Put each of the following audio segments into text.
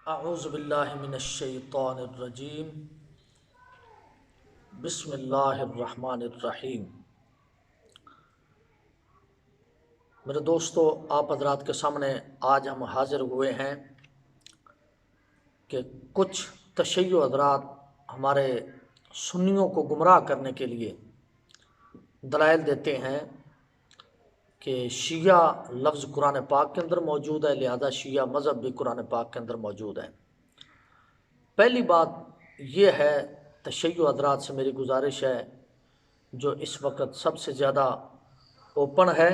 اعوذ باللہ من الشیطان الرجیم، بسم اللہ الرحمن الرحیم۔ میرے دوستو، آپ حضرات کے سامنے آج ہم حاضر ہوئے ہیں کہ کچھ تشیع حضرات ہمارے سنیوں کو گمراہ کرنے کے لیے دلائل دیتے ہیں کہ شیعہ لفظ قرآن پاک کے اندر موجود ہے، لہذا شیعہ مذہب بھی قرآن پاک کے اندر موجود ہے۔ پہلی بات یہ ہے، تشیع حضرات سے میری گزارش ہے، جو اس وقت سب سے زیادہ اوپن ہے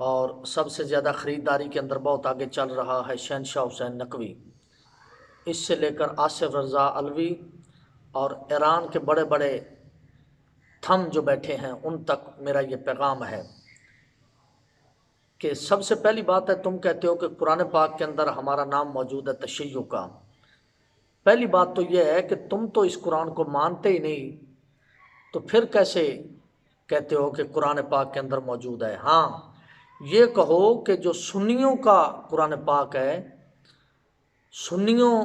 اور سب سے زیادہ خریداری کے اندر بہت آگے چل رہا ہے، شہنشاہ حسین نقوی، اس سے لے کر آصف رضا علوی اور ایران کے بڑے بڑے تھم جو بیٹھے ہیں، ان تک میرا یہ پیغام ہے کہ سب سے پہلی بات ہے، تم کہتے ہو کہ قرآن پاک کے اندر ہمارا نام موجود ہے تشیع کا۔ پہلی بات تو یہ ہے کہ تم تو اس قرآن کو مانتے ہی نہیں، تو پھر کیسے کہتے ہو کہ قرآن پاک کے اندر موجود ہے؟ ہاں، یہ کہو کہ جو سنیوں کا قرآن پاک ہے، سنیوں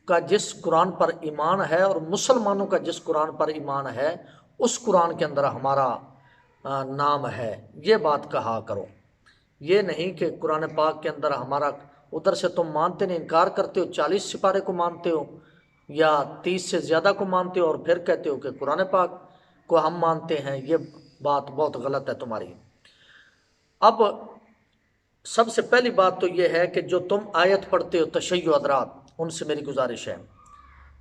کا جس قرآن پر ایمان ہے اور مسلمانوں کا جس قرآن پر ایمان ہے، اس قرآن کے اندر ہمارا نام ہے، یہ بات کہا کرو۔ یہ نہیں کہ قرآن پاک کے اندر ہمارا، ادھر سے تم مانتے نہیں، انکار کرتے ہو، 40 سپارے کو مانتے ہو یا 30 سے زیادہ کو مانتے ہو، اور پھر کہتے ہو کہ قرآن پاک کو ہم مانتے ہیں۔ یہ بات بہت غلط ہے تمہاری۔ اب سب سے پہلی بات تو یہ ہے کہ جو تم آیت پڑھتے ہو تشیع حضرات، ان سے میری گزارش ہے،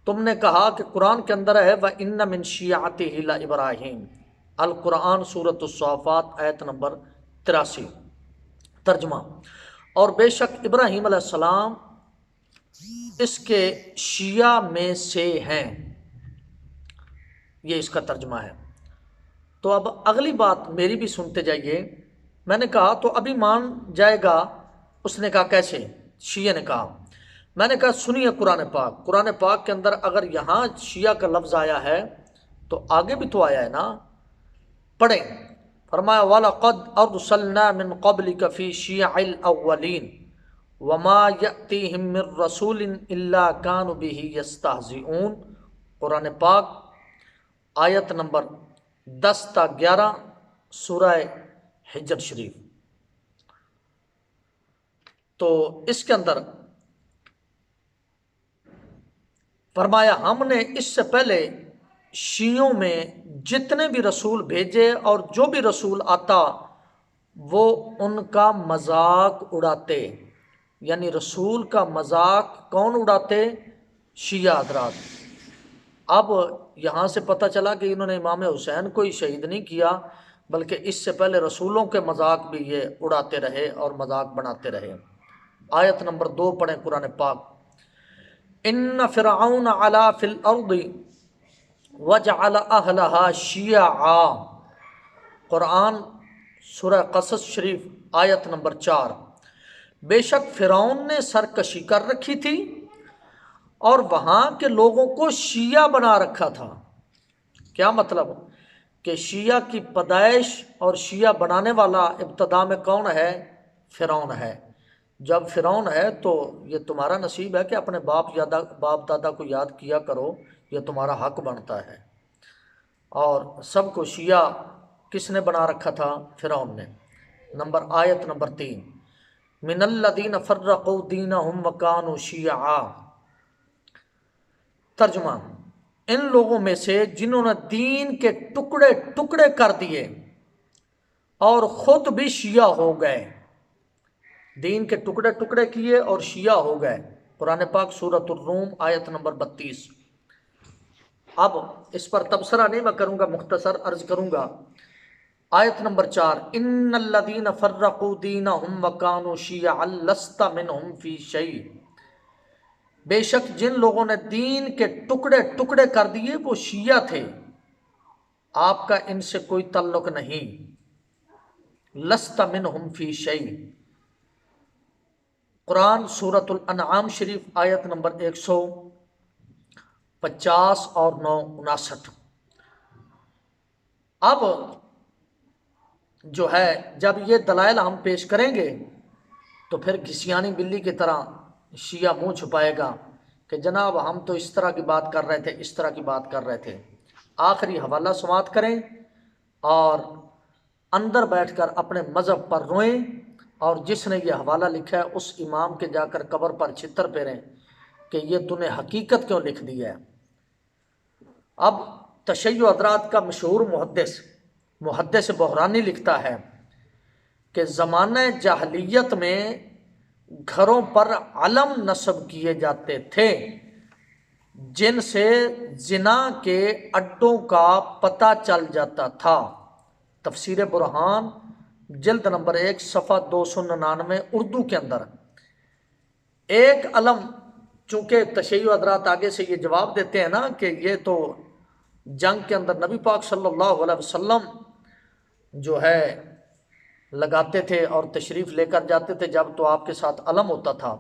تم نے کہا کہ قرآن کے اندر ہے وَإِنَّ مِن شِيَعَتِهِ لَإِبْرَاهِيمَ، القرآن سورۃ الصافات آیت نمبر 83، ترجمہ: اور بے شک ابراہیم علیہ السلام اس کے شیعہ میں سے ہیں، یہ اس کا ترجمہ ہے۔ تو اب اگلی بات میری بھی سنتے جائیے۔ میں نے کہا تو ابھی مان جائے گا؟ اس نے کہا کیسے؟ شیعہ نے کہا، میں نے کہا سنیے قرآن پاک، قرآن پاک کے اندر اگر یہاں شیعہ کا لفظ آیا ہے تو آگے بھی تو آیا ہے نا، پڑھیں۔ فرمایا وَلَقَدْ أَرْسَلْنَا مِن قَبْلِكَ فِي شِيَعِ الْأَوَّلِينَ وَمَا يَأْتِيهِم مِّن رَّسُولٍ إِلَّا كَانُوا بِهِ يَسْتَهْزِئُونَ، قرآن پاک آیت نمبر 10 تا 11 سورہ حجر شریف۔ تو اس کے اندر فرمایا ہم نے اس سے پہلے شیعوں میں جتنے بھی رسول بھیجے اور جو بھی رسول آتا وہ ان کا مذاق اڑاتے، یعنی رسول کا مذاق کون اڑاتے؟ شیعہ حضرات۔ اب یہاں سے پتہ چلا کہ انہوں نے امام حسین کو ہی شہید نہیں کیا، بلکہ اس سے پہلے رسولوں کے مذاق بھی یہ اڑاتے رہے اور مذاق بناتے رہے۔ آیت نمبر 2 پڑھیں قرآن پاک: ان فرعون علا فی الارض وجعل اہلہا شیعا، قرآن سورہ قصص شریف آیت نمبر 4۔ بے شک فرعون نے سرکشی کر رکھی تھی اور وہاں کے لوگوں کو شیعہ بنا رکھا تھا۔ کیا مطلب؟ کہ شیعہ کی پیدائش اور شیعہ بنانے والا ابتدا میں کون ہے؟ فرعون ہے۔ جب فرعون ہے تو یہ تمہارا نصیب ہے کہ اپنے باپ دادا کو یاد کیا کرو، یہ تمہارا حق بنتا ہے۔ اور سب کو شیعہ کس نے بنا رکھا تھا؟ فرعون نے۔ آیت نمبر 3: من الذین فرقوا دینہم وکانوا شیعا، ترجمہ: ان لوگوں میں سے جنہوں نے دین کے ٹکڑے ٹکڑے کر دیے اور خود بھی شیعہ ہو گئے، دین کے ٹکڑے ٹکڑے کیے اور شیعہ ہو گئے۔ قرآن پاک سورۃ الروم آیت نمبر 32۔ اب اس پر تبصرہ نہیں میں کروں گا، مختصر عرض کروں گا۔ آیت نمبر 4: ان الذین فرقوا دینہم وکانوا شیعا لست منہم فی شیء، بے شک جن لوگوں نے دین کے ٹکڑے ٹکڑے کر دیے وہ شیعہ تھے، آپ کا ان سے کوئی تعلق نہیں۔ لست منہم فی شیء، قرآن سورۃ الانعام شریف آیت نمبر 150 اور 59۔ اب جو ہے جب یہ دلائل ہم پیش کریں گے تو پھر گھسیانی بلی کی طرح شیعہ منہ چھپائے گا کہ جناب ہم تو اس طرح کی بات کر رہے تھے، اس طرح کی بات کر رہے تھے۔ آخری حوالہ سماعت کریں اور اندر بیٹھ کر اپنے مذہب پر روئیں، اور جس نے یہ حوالہ لکھا ہے اس امام کے جا کر قبر پر چھتر پھیریں کہ یہ تو نے حقیقت کیوں لکھ دی ہے۔ اب تشیع حضرات کا مشہور محدث بحرانی لکھتا ہے کہ زمانہ جاہلیت میں گھروں پر علم نصب کیے جاتے تھے جن سے زنا کے اڈوں کا پتہ چل جاتا تھا۔ تفسیر برہان جلد نمبر 1 صفحہ 299 اردو کے اندر۔ ایک علم، چونکہ تشیع حضرات آگے سے یہ جواب دیتے ہیں نا کہ یہ تو جنگ کے اندر نبی پاک صلی اللہ علیہ وسلم جو ہے لگاتے تھے اور تشریف لے کر جاتے تھے جب تو آپ کے ساتھ علم ہوتا تھا،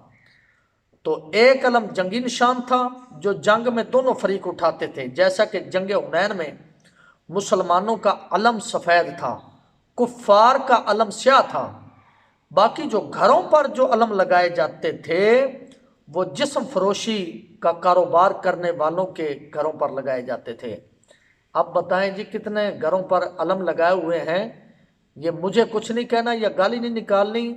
تو ایک علم جنگی نشان تھا جو جنگ میں دونوں فریق اٹھاتے تھے، جیسا کہ جنگ حنین میں مسلمانوں کا علم سفید تھا، کفار کا علم سیاہ تھا۔ باقی جو گھروں پر جو علم لگائے جاتے تھے وہ جسم فروشی کا کاروبار کرنے والوں کے گھروں پر لگائے جاتے تھے۔ اب بتائیں جی کتنے گھروں پر علم لگائے ہوئے ہیں؟ یہ مجھے کچھ نہیں کہنا یا گالی نہیں نکالنی،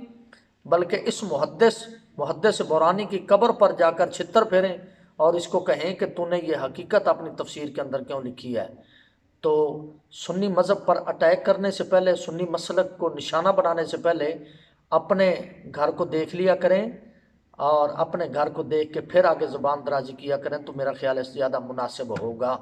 بلکہ اس محدث بحرانی کی قبر پر جا کر چھتر پھیریں اور اس کو کہیں کہ تو نے یہ حقیقت اپنی تفسیر کے اندر کیوں لکھی ہے۔ تو سنی مذہب پر اٹیک کرنے سے پہلے، سنی مسلک کو نشانہ بنانے سے پہلے اپنے گھر کو دیکھ لیا کریں، اور اپنے گھر کو دیکھ کے پھر آگے زبان درازی کیا کریں تو میرا خیال ہے زیادہ مناسب ہوگا۔